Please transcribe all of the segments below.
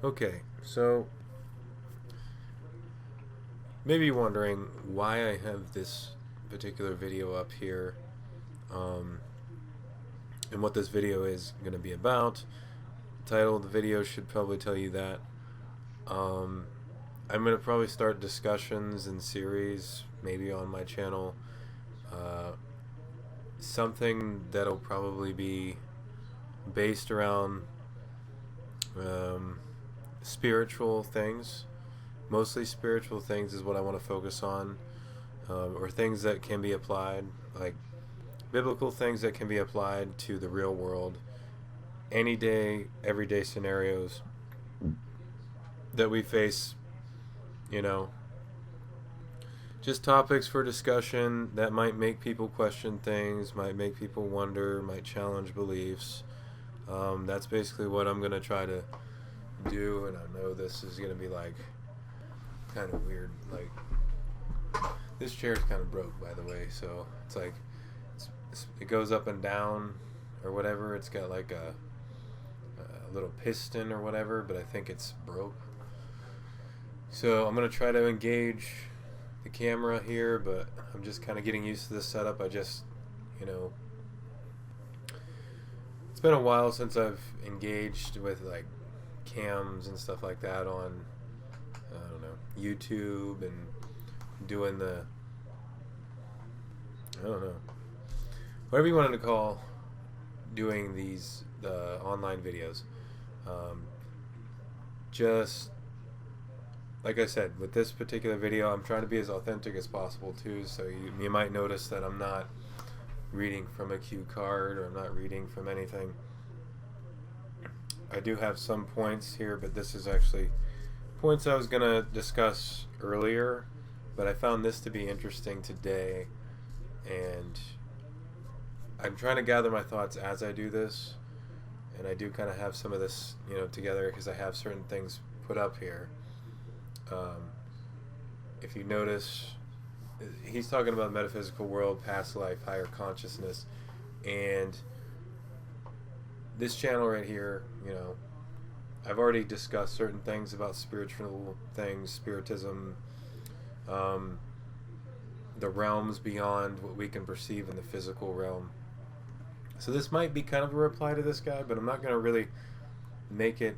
Okay, so maybe wondering why I have this particular video up here, um, and what this video is going to be about. The title of the video should probably tell you that. Um, I'm going to probably start discussions and series, maybe on my channel. Uh, Something that'll probably be based around um, spiritual things. Mostly spiritual things is what I want to focus on, or things that can be applied, like biblical things that can be applied to the real world, any day, everyday scenarios that we face, you know, just topics for discussion that might make people question things, might make people wonder, might challenge beliefs. That's basically what I'm going to try to do, and I know this is going to be like kind of weird. Like, this chair is kind of broke, by the way, so it's like it goes up and down or whatever. It's got like a little piston or whatever, but I think it's broke. So I'm going to try to engage the camera here, but I'm just kind of getting used to this setup. I just, you know, it's been a while since I've engaged with like cams and stuff like that on, I don't know, YouTube, and doing the, I don't know, whatever you wanted to call doing these online videos. Just like I said, with this particular video, I'm trying to be as authentic as possible too. So you might notice that I'm not reading from a cue card, or I'm not reading from anything. I do have some points here, but this is actually points I was going to discuss earlier, but I found this to be interesting today, and I'm trying to gather my thoughts as I do this, and I do kind of have some of this, together, because I have certain things put up here. If you notice, he's talking about metaphysical world, past life, higher consciousness, and this channel right here, I've already discussed certain things about spiritual things, spiritism, the realms beyond what we can perceive in the physical realm. So this might be kind of a reply to this guy, but I'm not going to really make it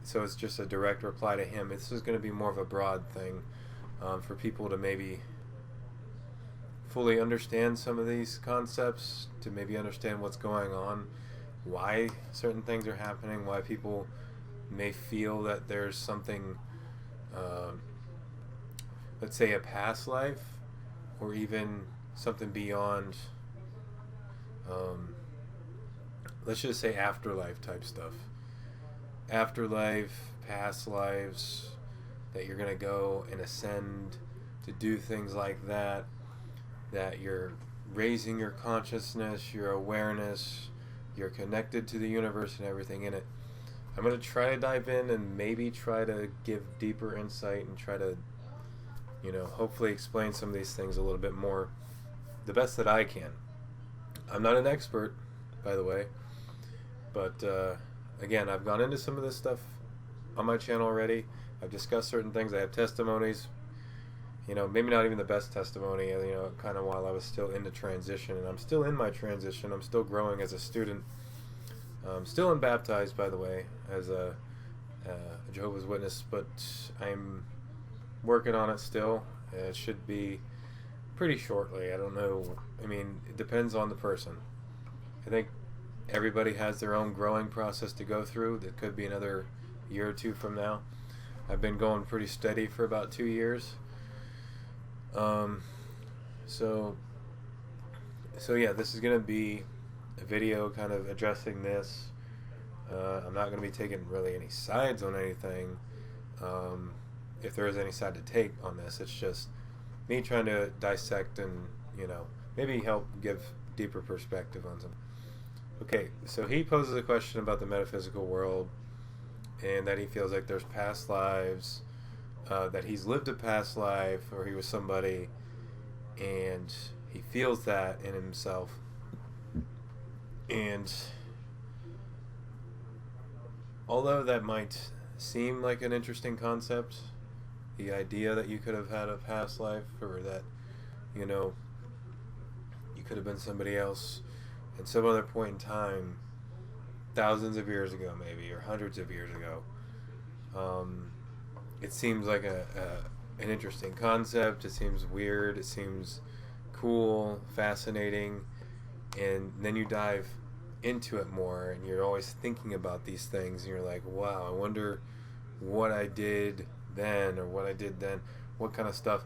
so it's just a direct reply to him. This is going to be more of a broad thing, for people to maybe fully understand some of these concepts, to maybe understand what's going on, why certain things are happening, why people may feel that there's something, let's say a past life, or even something beyond, let's just say afterlife type stuff. Afterlife, past lives, that you're going to go and ascend to do things like that, that you're raising your consciousness, your awareness, you're connected to the universe and everything in it. I'm going to try to dive in and maybe try to give deeper insight and try to, hopefully explain some of these things a little bit more, the best that I can. I'm not an expert, by the way, but again, I've gone into some of this stuff on my channel already. I've discussed certain things. I have testimonies, maybe not even the best testimony, kind of while I was still in the transition, and I'm still in my transition. I'm still growing as a student. I'm still unbaptized, by the way, as a Jehovah's Witness, but I'm working on it still. It should be pretty shortly. I don't know. I mean, it depends on the person. I think everybody has their own growing process to go through. That could be another year or two from now. I've been going pretty steady for about 2 years. So yeah, this is going to be a video kind of addressing this. I'm not going to be taking really any sides on anything. If there is any side to take on this, it's just me trying to dissect and, maybe help give deeper perspective on something. Okay, so he poses a question about the metaphysical world, and that he feels like there's past lives, that he's lived a past life, or he was somebody, and he feels that in himself. And although that might seem like an interesting concept. The idea that you could have had a past life, or that, you know, you could have been somebody else at some other point in time, thousands of years ago maybe, or hundreds of years ago. It seems like an interesting concept. It seems weird. It seems cool, fascinating. And then you dive into it more, and you're always thinking about these things, and you're like, wow, I wonder what I did then, or what I did then, what kind of stuff.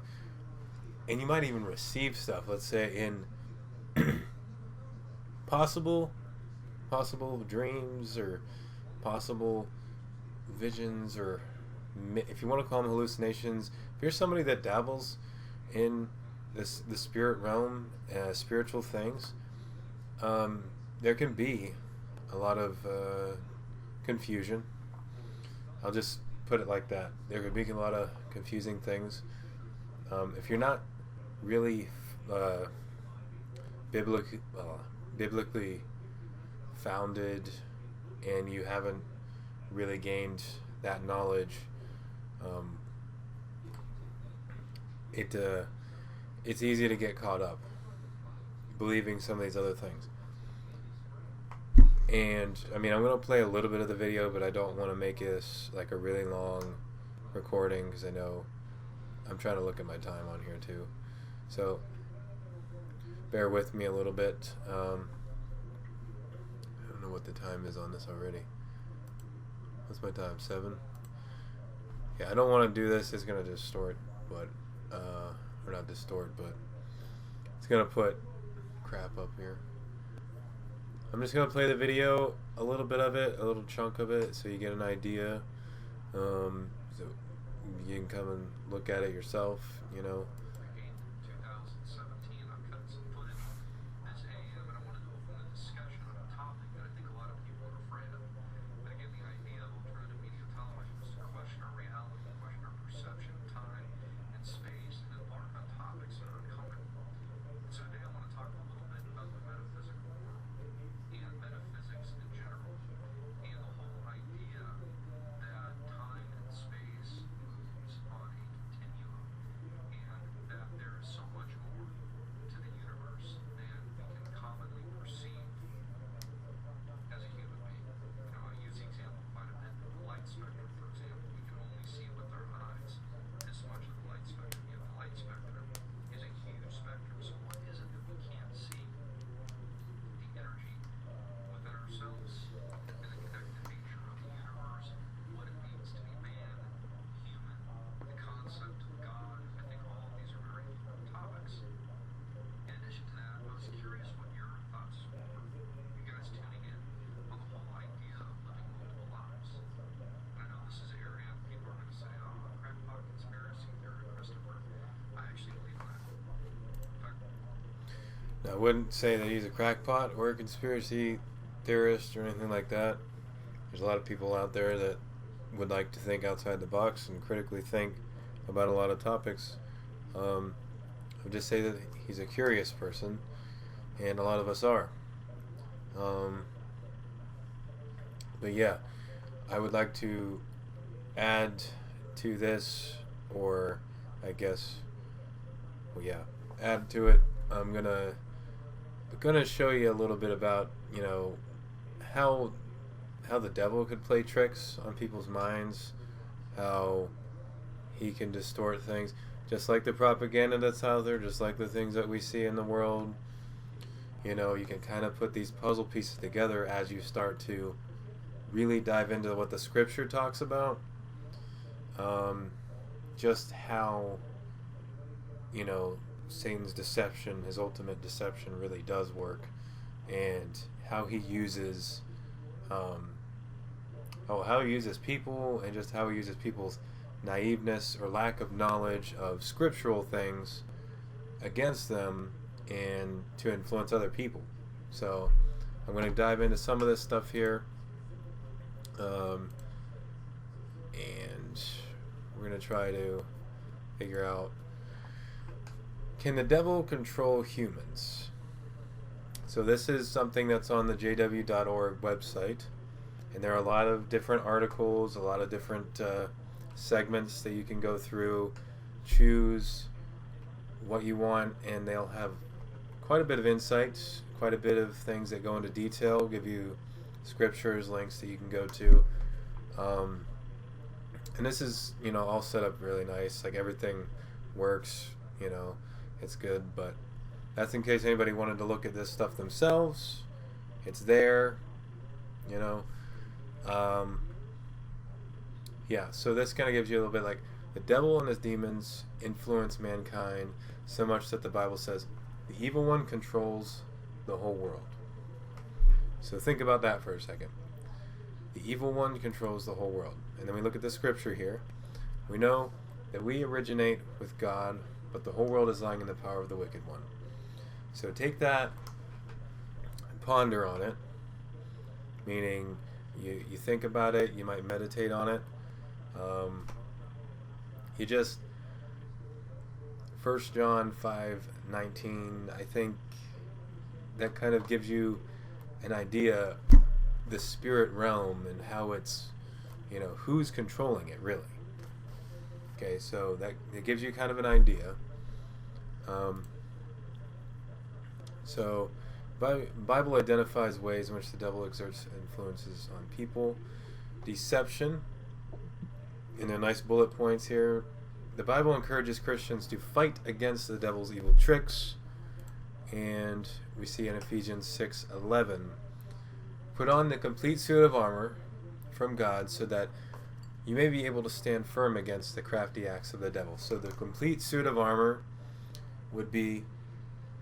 And you might even receive stuff, let's say in possible dreams, or possible visions, or if you want to call them hallucinations. If you're somebody that dabbles in the spirit realm, spiritual things, there can be a lot of confusion. I'll just put it like that. There could be a lot of confusing things. If you're not really biblically founded, and you haven't really gained that knowledge, it's easy to get caught up believing some of these other things. And I mean, I'm going to play a little bit of the video, but I don't want to make this like a really long recording, because I know I'm trying to look at my time on here too. So bear with me a little bit. I don't know what the time is on this already. What's my time? 7? Yeah, I don't want to do this. It's going to distort, but or not distort, but it's going to put crap up here. I'm just going to play the video, a little bit of it, a little chunk of it, so you get an idea. So you can come and look at it yourself, you know. I wouldn't say that he's a crackpot or a conspiracy theorist or anything like that. There's a lot of people out there that would like to think outside the box and critically think about a lot of topics. I would just say that he's a curious person, and a lot of us are. But yeah, I would like to add to this, or I guess, well, yeah, add to it. I'm gonna show you a little bit about, you know, how the devil could play tricks on people's minds, how he can distort things, just like the propaganda that's out there, just like the things that we see in the world. You know, you can kind of put these puzzle pieces together as you start to really dive into what the scripture talks about. Just how, you know, Satan's deception, his ultimate deception, really does work, and how he uses people, and just how he uses people's naiveness or lack of knowledge of scriptural things against them, and to influence other people. So I'm going to dive into some of this stuff here, and we're going to try to figure out, can the devil control humans? So this is something that's on the jw.org website, And there are a lot of different articles, a lot of different segments that you can go through, choose what you want, and they'll have quite a bit of insights, quite a bit of things that go into detail, give you scriptures, links that you can go to. And this is, all set up really nice. Like, everything works, it's good. But that's in case anybody wanted to look at this stuff themselves. It's there, Yeah, so this kind of gives you a little bit like the devil and his demons influence mankind so much that the Bible says the evil one controls the whole world. So think about that for a second. The evil one controls the whole world. And then we look at the scripture here. We know that we originate with God, but the whole world is lying in the power of the wicked one. So take that and ponder on it, meaning you think about it, you might meditate on it. You just 1 John 5:19, I think that kind of gives you an idea the spirit realm and how it's, who's controlling it really. Okay, so that it gives you kind of an idea. So Bible identifies ways in which the devil exerts influences on people. Deception. And there are nice bullet points here. The Bible encourages Christians to fight against the devil's evil tricks. And we see in Ephesians 6:11, put on the complete suit of armor from God so that you may be able to stand firm against the crafty acts of the devil. So the complete suit of armor would be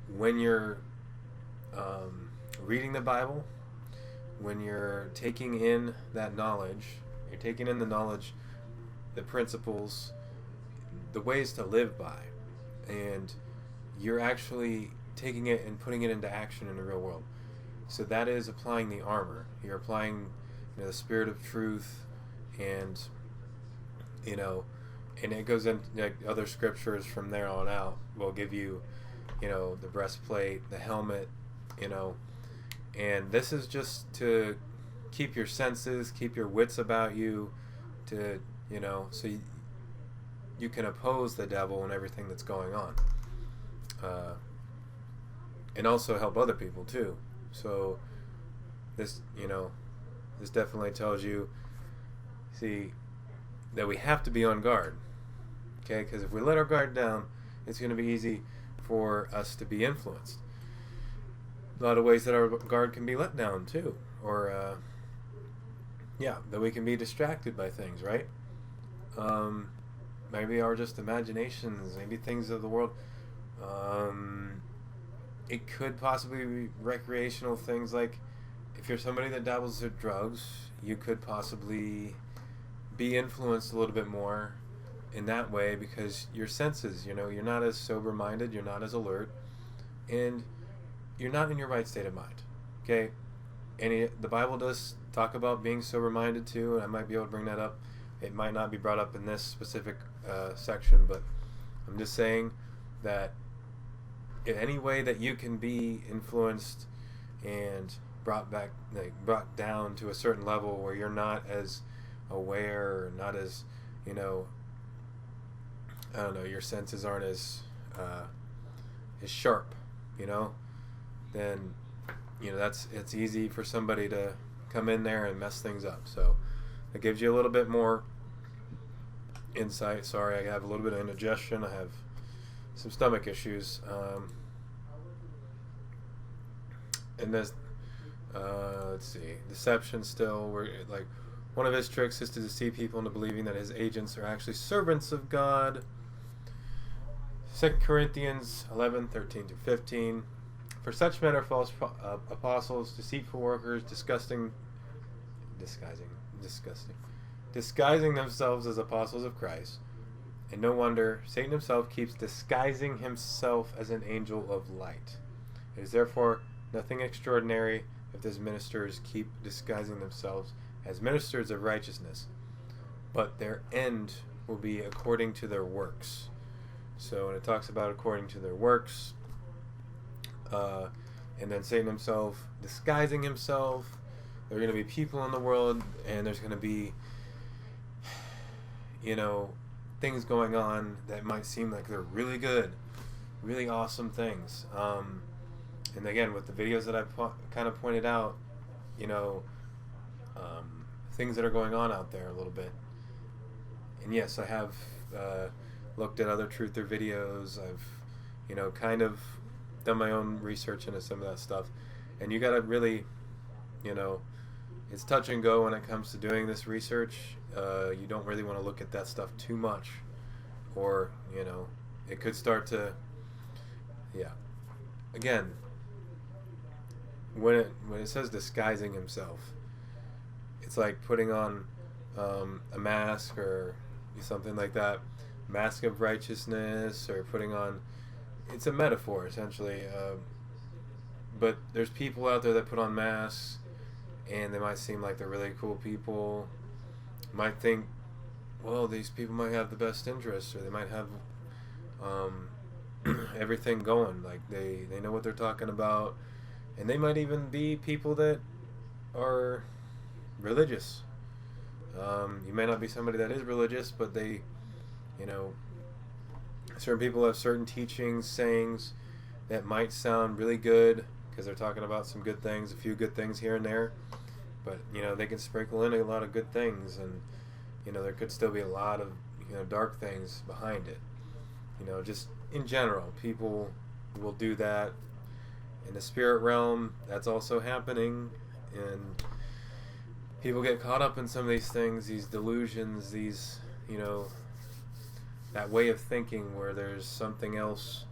when you're reading the Bible, when you're taking in that knowledge, you're taking in the knowledge, the principles, the ways to live by, and you're actually taking it and putting it into action in the real world. So that is applying the armor. You're applying the spirit of truth, and and it goes into like other scriptures from there on out will give you the breastplate, the helmet, and this is just to keep your senses, keep your wits about you, to so you can oppose the devil and everything that's going on, and also help other people too. So this this definitely tells you, see, that we have to be on guard. Okay, because if we let our guard down, it's going to be easy for us to be influenced. A lot of ways that our guard can be let down too, or that we can be distracted by things, right? Maybe our just imaginations, maybe things of the world. It could possibly be recreational things, like if you're somebody that dabbles in drugs, you could possibly be influenced a little bit more in that way because your senses, you're not as sober-minded, you're not as alert, and you're not in your right state of mind. Okay? And the Bible does talk about being sober-minded too, and I might be able to bring that up. It might not be brought up in this specific section, but I'm just saying that in any way that you can be influenced and brought down to a certain level where you're not as aware, or not as, your senses aren't as sharp, then it's easy for somebody to come in there and mess things up. So it gives you a little bit more insight. Sorry, I have a little bit of indigestion. I have some stomach issues. And this, let's see, deception still. We're like, one of his tricks is to deceive people into believing that his agents are actually servants of God. 2 Corinthians 11:13-15. For such men are false apostles, deceitful workers, disguising themselves as apostles of Christ. And no wonder Satan himself keeps disguising himself as an angel of light. It is therefore nothing extraordinary if these ministers keep disguising themselves as ministers of righteousness, but their end will be according to their works. So when it talks about according to their works, and then Satan himself disguising himself, there are going to be people in the world, and there's going to be, things going on that might seem like they're really good, really awesome things. And again, with the videos that I've kind of pointed out, things that are going on out there a little bit. And yes, I have looked at other truther videos. I've, kind of done my own research into some of that stuff. And you got to really, it's touch and go when it comes to doing this research. You don't really want to look at that stuff too much, or, it could start to, Again, when it says disguising himself, it's like putting on a mask or something like that, mask of righteousness, or putting on, it's a metaphor essentially, but there's people out there that put on masks, and they might seem like they're really cool people, might think, well, these people might have the best interests, or they might have everything going, like they know what they're talking about, and they might even be people that are religious. You may not be somebody that is religious, but they, certain people have certain teachings, sayings that might sound really good because they're talking about some good things, a few good things here and there, but they can sprinkle in a lot of good things, and there could still be a lot of dark things behind it. Just in general, people will do that. In the spirit realm, that's also happening, and people get caught up in some of these things, these delusions, these, that way of thinking where there's something else.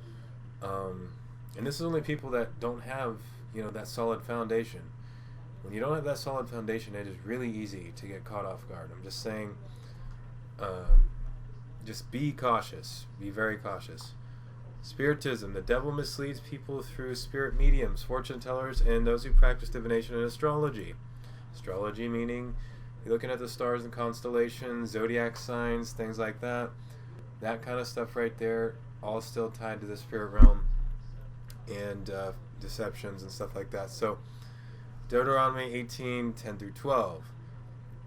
And this is only people that don't have, that solid foundation. When you don't have that solid foundation, it is really easy to get caught off guard. I'm just saying, just be cautious. Be very cautious. Spiritism. The devil misleads people through spirit mediums, fortune tellers, and those who practice divination and astrology. Astrology meaning you're looking at the stars and constellations, zodiac signs, things like that. That kind of stuff right there, all still tied to the spirit realm and deceptions and stuff like that. So, Deuteronomy 18:10-12.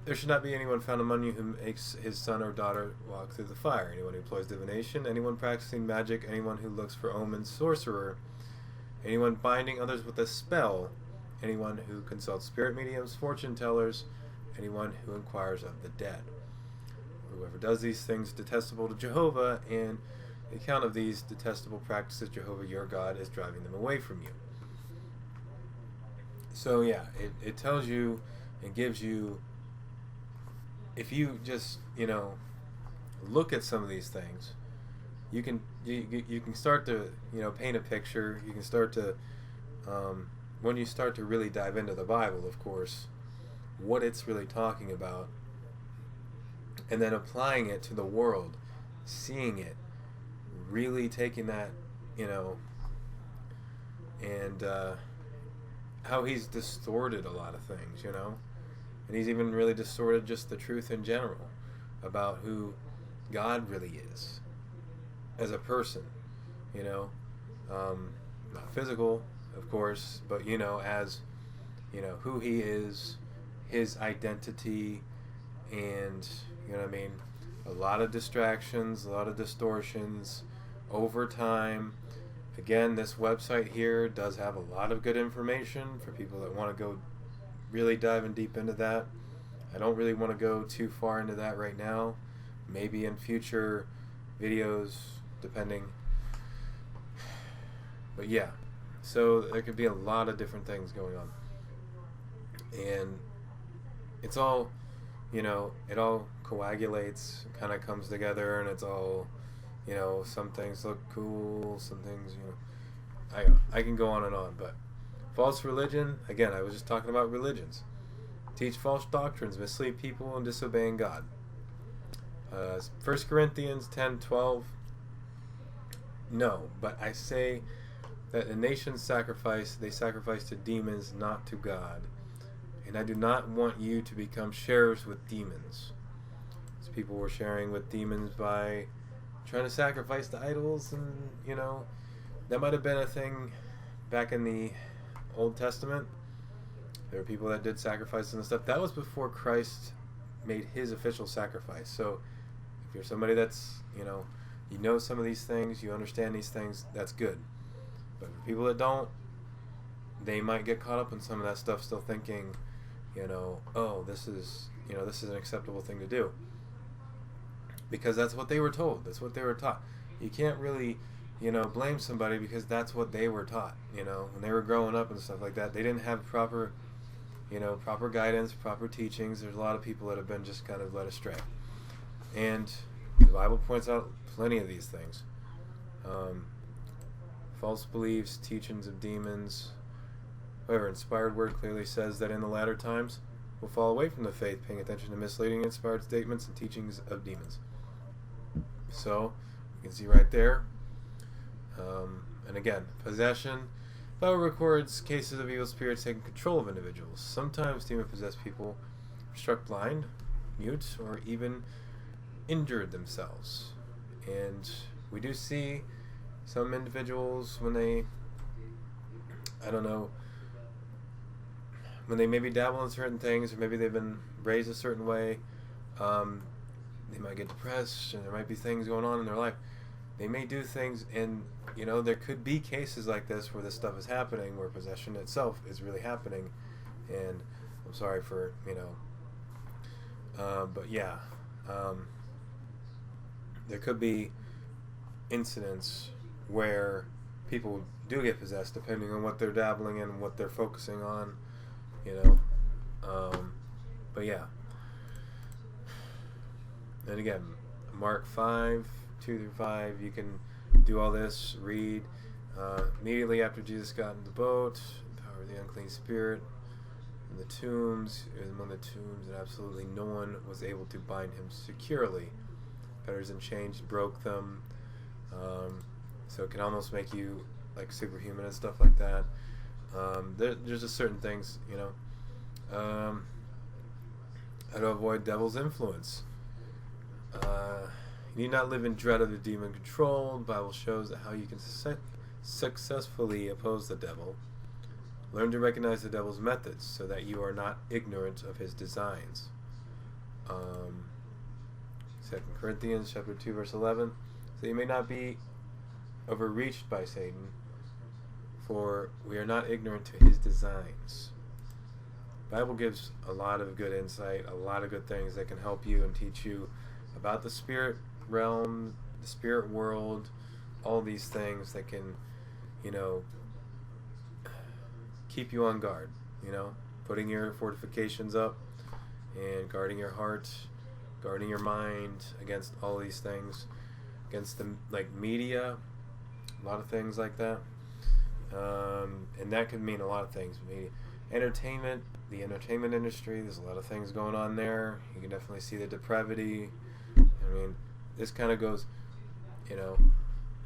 There should not be anyone found among you who makes his son or daughter walk through the fire. Anyone who employs divination, anyone practicing magic, anyone who looks for omens, sorcerer, anyone binding others with a spell, anyone who consults spirit mediums, fortune tellers, anyone who inquires of the dead. Whoever does these things is detestable to Jehovah, and the account of these detestable practices Jehovah your God is driving them away from you. So yeah, it tells you, it gives you, if you just, look at some of these things, you can start to, paint a picture. You can start to, when you start to really dive into the Bible, of course, what it's really talking about, and then applying it to the world, seeing it, really taking that, and how he's distorted a lot of things, and he's even really distorted just the truth in general about who God really is as a person, not physical, of course, but as who he is, his identity, and a lot of distractions, a lot of distortions over time. Again, this website here does have a lot of good information for people that want to go really diving deep into that. I don't really want to go too far into that right now. Maybe in future videos, depending. But yeah, so there could be a lot of different things going on. And it's all, it all coagulates, kind of comes together, and it's all, some things look cool, some things, I can go on and on, but false religion, again, I was just talking about religions. Teach false doctrines, mislead people, and disobeying God. 1 Corinthians 10:12. No, but I say that the nations sacrifice to demons, not to God. And I do not want you to become sharers with demons. So people were sharing with demons by trying to sacrifice to idols, and that might have been a thing back in the Old Testament. There were people that did sacrifices and stuff. That was before Christ made his official sacrifice. So if you're somebody that's, you know some of these things, you understand these things, that's good. But for people that don't, they might get caught up in some of that stuff, still thinking, oh, this is an acceptable thing to do. Because that's what they were told. That's what they were taught. You can't really, blame somebody because that's what they were taught. When they were growing up and stuff like that, they didn't have proper guidance, proper teachings. There's a lot of people that have been just kind of led astray. And the Bible points out plenty of these things. False beliefs, teachings of demons. However, inspired word clearly says that in the latter times will fall away from the faith, paying attention to misleading inspired statements and teachings of demons. So, you can see right there. And again, possession. The Bible records cases of evil spirits taking control of individuals. Sometimes demon-possessed people are struck blind, mute, or even injured themselves. And we do see some individuals when they, when they maybe dabble in certain things, or maybe they've been raised a certain way, they might get depressed, and there might be things going on in their life. They may do things, and there could be cases like this where this stuff is happening, where possession itself is really happening. And I'm sorry for but yeah, there could be incidents where people do get possessed, depending on what they're dabbling in and what they're focusing on. But yeah. And again, Mark 5, 2 through 5, you can do all this, read. Immediately after Jesus got in the boat, empowered the unclean spirit in the tombs. It was among the tombs, and absolutely no one was able to bind him securely. Fetters and chains broke them. So it can almost make you like superhuman and stuff like that. There's just certain things, how to avoid devil's influence. You need not live in dread of the demon control. The Bible shows how you can successfully oppose the devil. Learn to recognize the devil's methods so that you are not ignorant of his designs. 2 Corinthians chapter 2 verse 11. So you may not be overreached by Satan, for we are not ignorant to his designs. The Bible gives a lot of good insight, a lot of good things that can help you and teach you about the spirit realm, the spirit world, all these things that can, keep you on guard, putting your fortifications up and guarding your heart, guarding your mind against all these things, against the media, a lot of things like that. And that could mean a lot of things. Media, entertainment, the entertainment industry, there's a lot of things going on there. You can definitely see the depravity. This kind of goes,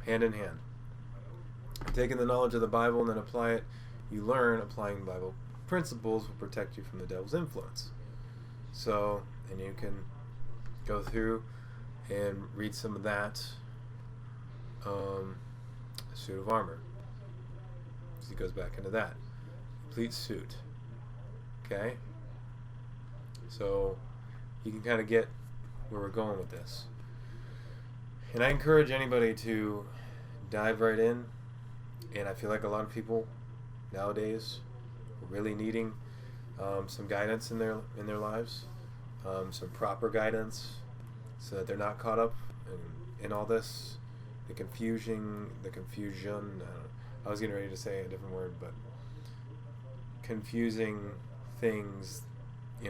hand in hand. Taking the knowledge of the Bible and then apply it, you learn applying Bible principles will protect you from the devil's influence. So, and you can go through and read some of that. Suit of armor. So he goes back into that. Complete suit. Okay? So, you can kind of get where we're going with this. And I encourage anybody to dive right in. And I feel like a lot of people nowadays are really needing some guidance in their lives, some proper guidance, so that they're not caught up in all this, the confusion. I was getting ready to say a different word, but confusing things,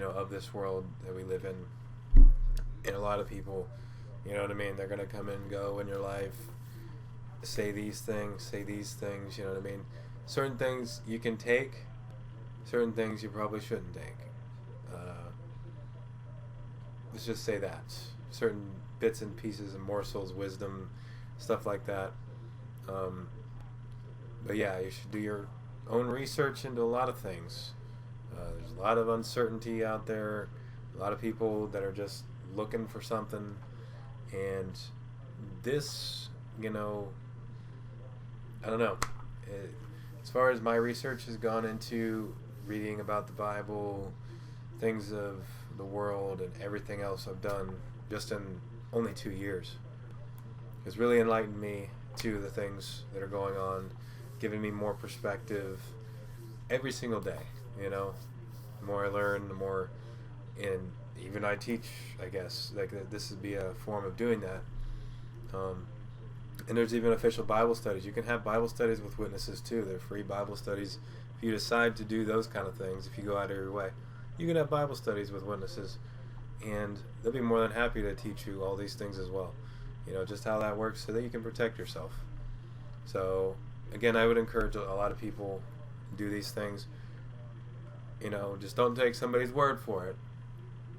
of this world that we live in. And a lot of people, they're going to come and go in your life, say these things, Certain things you can take, certain things you probably shouldn't take. Let's just say that. Certain bits and pieces and morsels, wisdom, stuff like that. But yeah, you should do your own research into a lot of things. There's a lot of uncertainty out there, a lot of people that are just looking for something, and this, I don't know. As far as my research has gone into reading about the Bible, things of the world, and everything else I've done just in only 2 years. It's really enlightened me to the things that are going on, giving me more perspective every single day. You know, the more I learn, the more, and even I teach, I guess, like this would be a form of doing that. And there's even official Bible studies. You can have Bible studies with witnesses too. They're free Bible studies. If you decide to do those kind of things, if you go out of your way, you can have Bible studies with witnesses, and they'll be more than happy to teach you all these things as well. You know, just how that works so that you can protect yourself. So, again, I would encourage a lot of people to do these things. You know, just don't take somebody's word for it.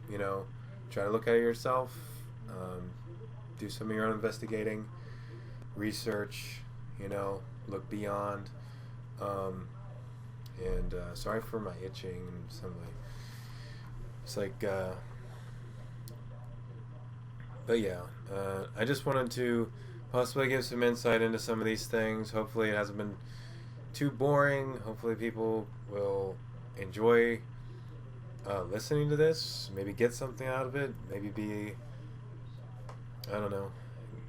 You know, try to look at it yourself. Do some of your own investigating, research, you know, look beyond. Sorry for my itching in some way. It's like, but yeah, I just wanted to possibly give some insight into some of these things. Hopefully it hasn't been too boring. Hopefully people will enjoy listening to this, maybe get something out of it, maybe be, I don't know,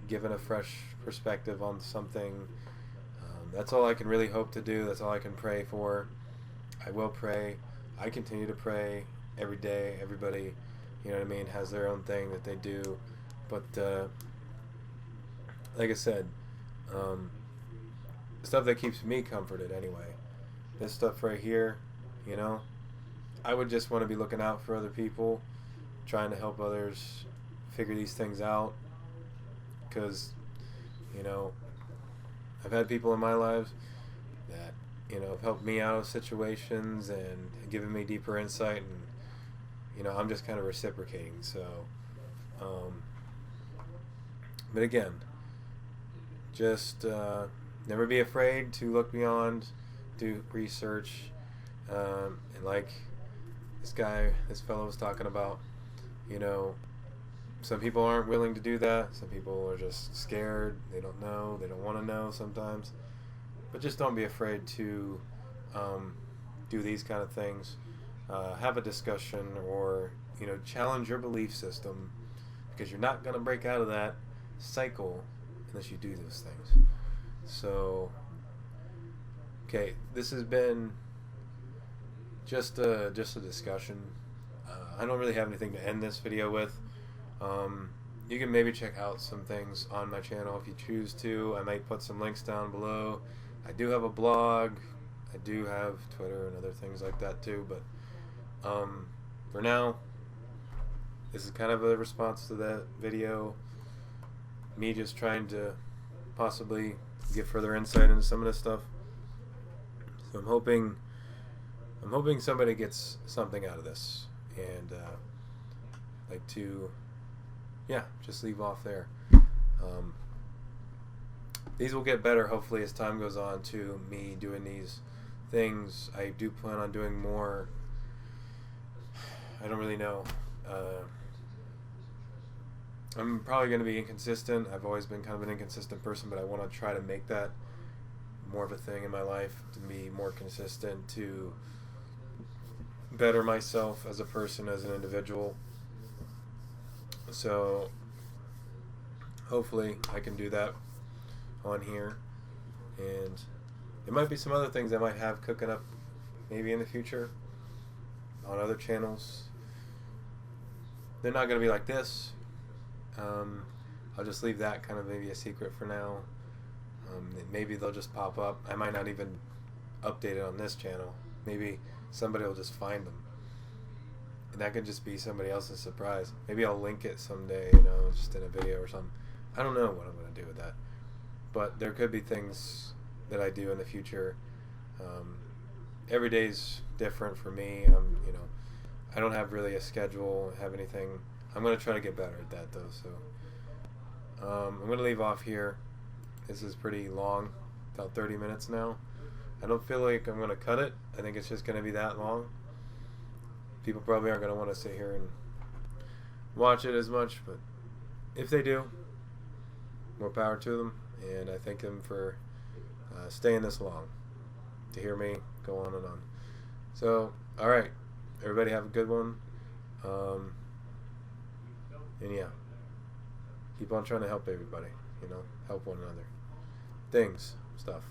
given a fresh perspective on something. That's all I can really hope to do. That's all I can pray for. I will pray. I continue to pray every day. Everybody, you know what I mean, has their own thing that they do. But like I said, stuff that keeps me comforted anyway. This stuff right here, you know, I would just want to be looking out for other people, trying to help others figure these things out. Because, you know, I've had people in my lives that, you know, have helped me out of situations and given me deeper insight, and, you know, I'm just kind of reciprocating. So, but again, just never be afraid to look beyond, do research, and like this fellow was talking about, you know, some people aren't willing to do that. Some people are just scared. They don't know. They don't want to know sometimes. But just don't be afraid to do these kind of things. Have a discussion, or, you know, challenge your belief system, because you're not going to break out of that cycle unless you do those things. So, okay, this has been just a discussion. I don't really have anything to end this video with. You can maybe check out some things on my channel if you choose to. I might put some links down below. I do have a blog. I do have Twitter and other things like that too. But for now, this is kind of a response to that video. Me just trying to possibly get further insight into some of this stuff. So I'm hoping somebody gets something out of this, and like to, yeah, just leave off there. These will get better hopefully as time goes on, to me doing these things. I do plan on doing more. I don't really know. I'm probably going to be inconsistent. I've always been kind of an inconsistent person, but I want to try to make that more of a thing in my life, to be more consistent, to better myself as a person, as an individual. So hopefully I can do that on here, and there might be some other things I might have cooking up maybe in the future on other channels. They're not going to be like this. I'll just leave that kind of maybe a secret for now. Maybe they'll just pop up. I might not even update it on this channel. Maybe somebody will just find them, and that could just be somebody else's surprise. Maybe I'll link it someday, you know, just in a video or something. I don't know what I'm going to do with that, but there could be things that I do in the future. Every day's different for me. You know, I don't have really a schedule, have anything. I'm going to try to get better at that though. So I'm going to leave off here. This is pretty long, about 30 minutes now. I don't feel like I'm going to cut it. I think it's just going to be that long. People probably aren't going to want to sit here and watch it as much, but if they do, more power to them. And I thank them for staying this long to hear me go on and on. So, all right, everybody have a good one. And yeah, keep on trying to help everybody. Help one another. Stuff.